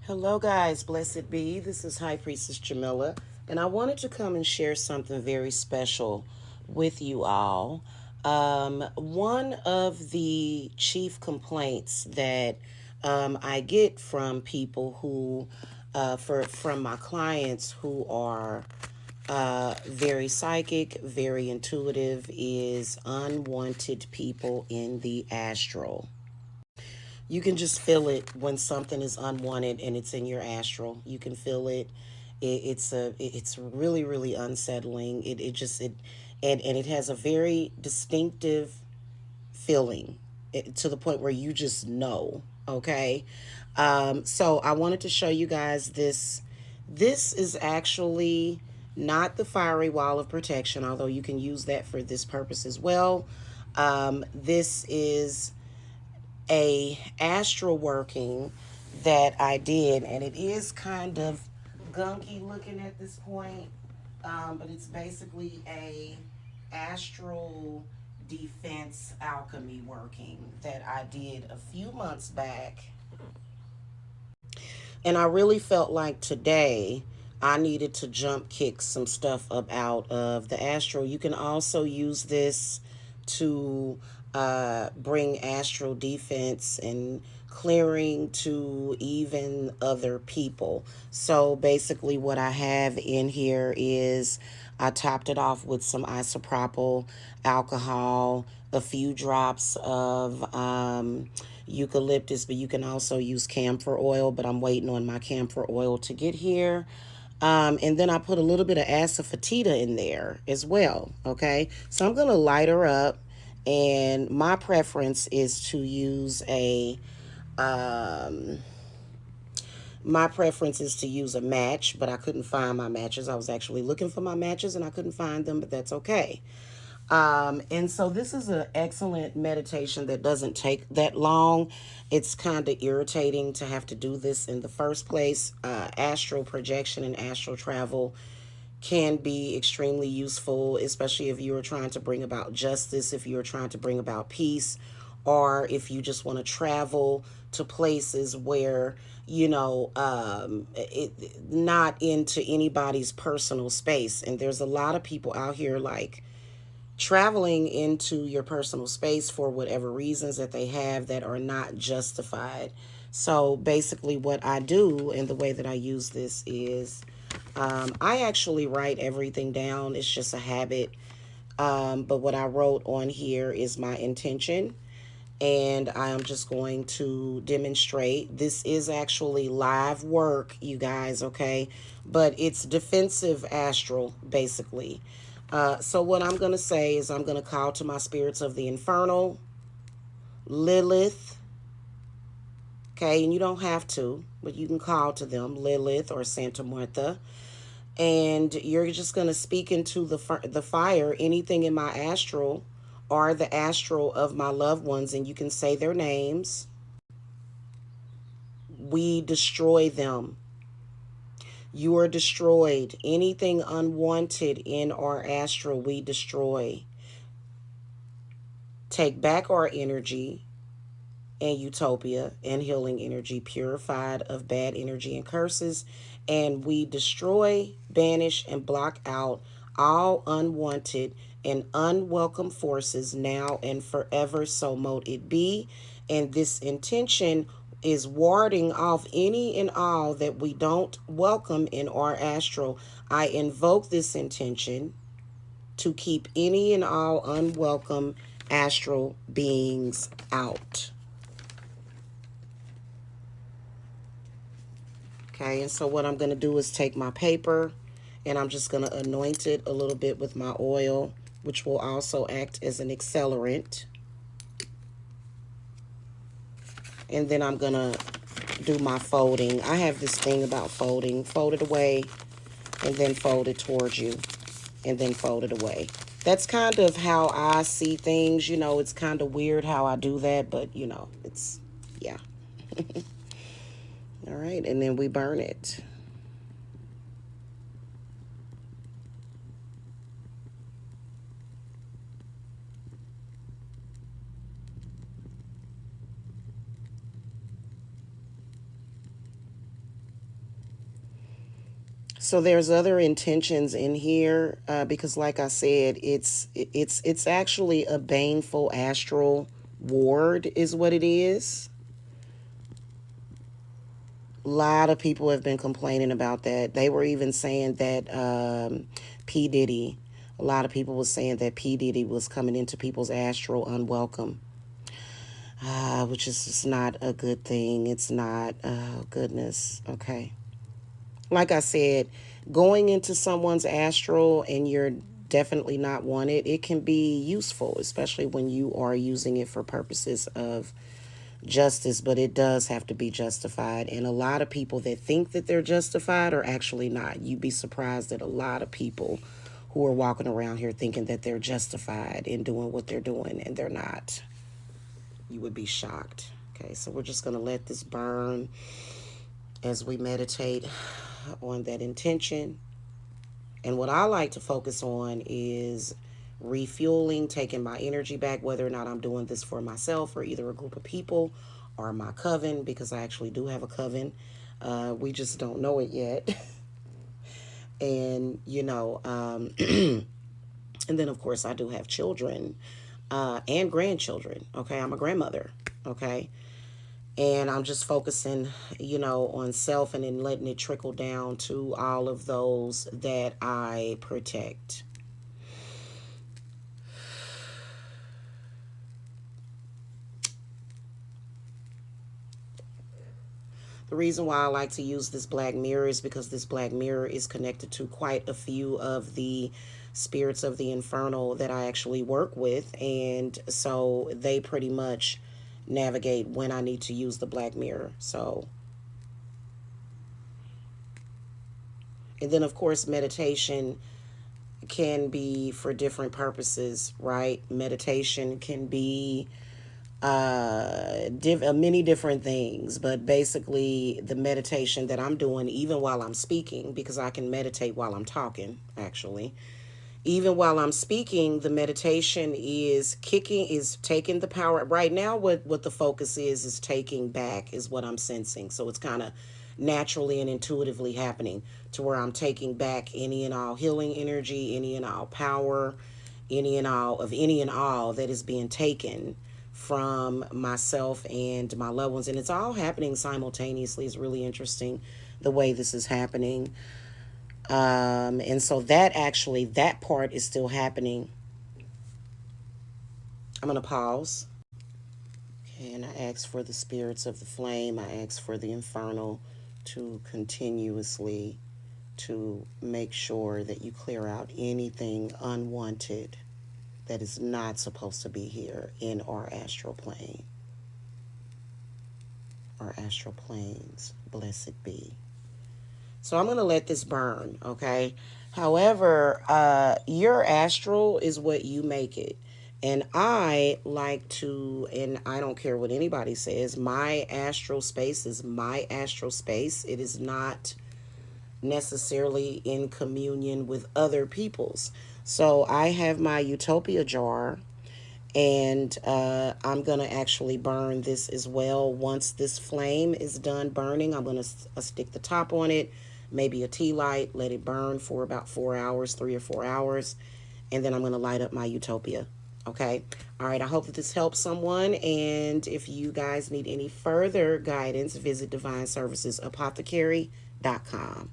Hello, guys. Blessed be. This is High Priestess Jamila, and I wanted to come and share something very special with you all. One of the chief complaints that I get from people from my clients who are very psychic, very intuitive, is unwanted people in the astral. You can just feel it when something is unwanted and it's in your astral. You can feel it. It's really really unsettling. And it has a very distinctive feeling, to the point where you just know. Okay, so I wanted to show you guys this. This is actually not the fiery wall of protection, although you can use that for this purpose as well. This is a astral working that I did, and it is kind of gunky looking at this point, but it's basically a astral defense alchemy working that I did a few months back, and I really felt like today I needed to jump kick some stuff up out of the astral. You can also use this to bring astral defense and clearing to even other people. So basically, what I have in here is I topped it off with some isopropyl alcohol, a few drops of eucalyptus, but you can also use camphor oil, but I'm waiting on my camphor oil to get here. And then I put a little bit of asafoetida in there as well. Okay, so I'm gonna light her up, and my preference is to use um, a match, but I couldn't find my matches. I was actually looking for my matches and I couldn't find them, but that's okay. And so this is an excellent meditation that doesn't take that long. It's kind of irritating to have to do this in the first place. Astral projection and astral travel can be extremely useful, especially if you are trying to bring about justice, if you're trying to bring about peace, or if you just want to travel to places where, not into anybody's personal space. And there's a lot of people out here like traveling into your personal space for whatever reasons that they have that are not justified. So basically, what I do and the way that I use this is I actually write everything down. It's just a habit. But what I wrote on here is my intention. And I am just going to demonstrate. This is actually live work, you guys, okay? But it's defensive astral, basically. So what I'm going to say is I'm going to call to my spirits of the infernal, Lilith, okay? And you don't have to, but you can call to them, Lilith or Santa Martha. And you're just going to speak into the fire, anything in my astral or the astral of my loved ones, and you can say their names. We destroy them. You are destroyed. Anything unwanted in our astral, we destroy. Take back our energy and utopia and healing energy, purified of bad energy and curses. And we destroy, banish, and block out all unwanted and unwelcome forces now and forever. So mote it be. And this intention is warding off any and all that we don't welcome in our astral. I invoke this intention to keep any and all unwelcome astral beings out. Okay, and so what I'm going to do is take my paper and I'm just going to anoint it a little bit with my oil, which will also act as an accelerant. And then I'm going to do my folding. I have this thing about folding. Fold it away and then fold it towards you and then fold it away. That's kind of how I see things. It's kind of weird how I do that, but, it's, yeah. All right, and then we burn it. So there's other intentions in here because, like I said, it's actually a baneful astral ward, is what it is. A lot of people have been complaining about that. They were even saying that P Diddy. A lot of people were saying that P Diddy was coming into people's astral unwelcome, which is just not a good thing. It's not. Oh goodness. Okay. Like I said, going into someone's astral and you're definitely not wanted, it can be useful, especially when you are using it for purposes of justice, but it does have to be justified. And a lot of people that think that they're justified are actually not. You'd be surprised at a lot of people who are walking around here thinking that they're justified in doing what they're doing, and they're not. You would be shocked. Okay, so we're just going to let this burn as we meditate on that intention. And what I like to focus on is refueling, taking my energy back, whether or not I'm doing this for myself or either a group of people or my coven, because I actually do have a coven. We just don't know it yet. And, and then, of course, I do have children and grandchildren. Okay, I'm a grandmother. Okay. And I'm just focusing, on self and then letting it trickle down to all of those that I protect. The reason why I like to use this black mirror is because this black mirror is connected to quite a few of the spirits of the infernal that I actually work with. And so they pretty much navigate when I need to use the black mirror. So, and then of course, meditation can be for different purposes, right? Meditation can be many different things, but basically the meditation that I'm doing, even while I'm speaking, because I can meditate while I'm talking, actually. Even while I'm speaking, the meditation is taking the power. Right now, what the focus is taking back, is what I'm sensing. So it's kind of naturally and intuitively happening to where I'm taking back any and all healing energy, any and all power, any and all that is being taken from myself and my loved ones. And it's all happening simultaneously. It's really interesting the way this is happening. And so that part is still happening. I'm going to pause. Okay, and I ask for the spirits of the flame. I ask for the infernal to continuously to make sure that you clear out anything unwanted that is not supposed to be here in our astral plane. Our astral planes, blessed be. So I'm going to let this burn, okay? However, your astral is what you make it. And I like to, and I don't care what anybody says, my astral space is my astral space. It is not necessarily in communion with other people's. So I have my utopia jar, and I'm going to actually burn this as well. Once this flame is done burning, I'm going to stick the top on it, maybe a tea light, let it burn for about 4 hours, 3 or 4 hours, and then I'm going to light up my utopia. Okay. All right. I hope that this helps someone. And if you guys need any further guidance, visit divineservicesapothecary.com.